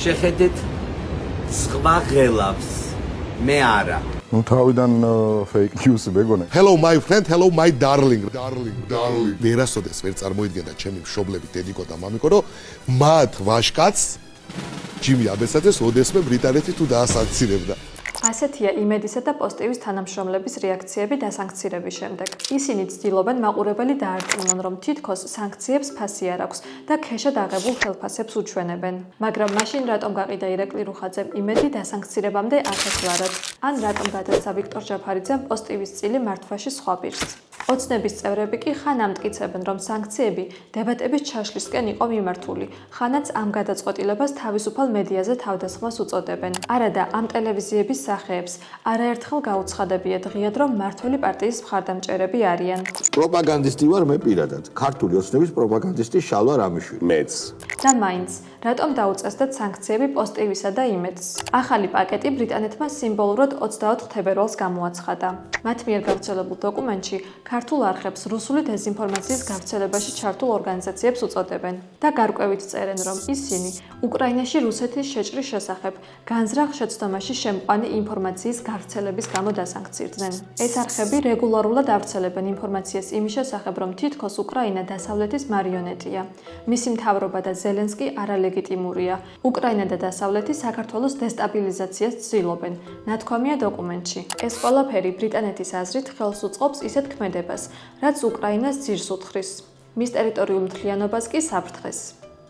შეხედეთ სხვა ღელავს მე არა ну თავიდან fake news მეგონა Hello my friend, hello my darling. ვერასოდეს ვერ წარმოიდგენდა ჩემი მშობლები დედიკო და მამიკო, რომ მათ ვაშკაც ჯიმი აბესაძეს ოდესმე ბრიტანეთი თუ დაასანქცირებდა. ასეთია იმედისა და პოსტივის თანამშრომლების რეაქციები დასანქცირების შემდეგ. ისინი ცდილობენ მაყურებელი დაარწმუნონ, რომ თითქოს სანქციებს ფასი არ აქვს და ქეშად აღებულ ხელფასებს უჩვენებენ. მაგრამ მაშინ რატომ გაყიდა ირაკლი რუხაძემ იმედი დასანქცირებამდე აკეთლარად? ან რატომ გადაცა ვიქტორ ჯაფარიძემ პოსტივის წილი მართვაში სხვა პირს? ოცნების წევრები კი ხან ამტკიცებენ, რომ სანქციები დებატების ჩაშლისკენ იყო მიმართული, ხანაც ამ გადაწყვეტილებას თავისუფალ მედიაზე თავდასხმას უწოდებენ. არადა ამ ტელევიზიების სახეებს არაერთხელ გაუცხადებიათ ღიად, რომ მმართველი პარტიის მხარდამჭერები არიან. პროპაგანდისტი ვარ მე პირადად. ქართული ოცნების პროპაგანდისტი შალვა რამიშვილი. მეც. და მაინც, რატომ დაუწესდათ სანქციები პოსტივისა და იმედს? ახალი პაკეტი ბრიტანეთმა სიმბოლურად 24 თებერვალს გამოაცხადა. მათ მიერ გავრცელებულ დოკუმენტში ქართულ არხებს რუსული დეზინფორმაციის გავრცელებაში ჩართულ ორგანიზაციებს უწოდებენ და გარკვევით წერენ, რომ ისინი უკრაინაში რუსეთის შეჭრის შესახებ განზრახ შეცდომაში შემყვანი ინფორმაციის გავრცელების გამო დასანქცირდნენ. ეს არხები რეგულარულად ავრცელებენ ინფორმაციას იმის შესახებ, რომ თითქოს უკრაინა დასავლეთის მარიონეტია. მისი მთავრობა და ზელენსკი არალეგიტიმურია. უკრაინა და დასავლეთი საქართველოს დესტაბილიზაციას ცდილობენ. ნათქვამია დოკუმენტში. ეს ყველაფერი ბრიტანეთის აზრით ხელს უწყობს ისეთ ქმედებას, რაც უკრაინას ძირს უთხრის. მის ტერიტორიულ მთლიანობას კი საფრთხეს.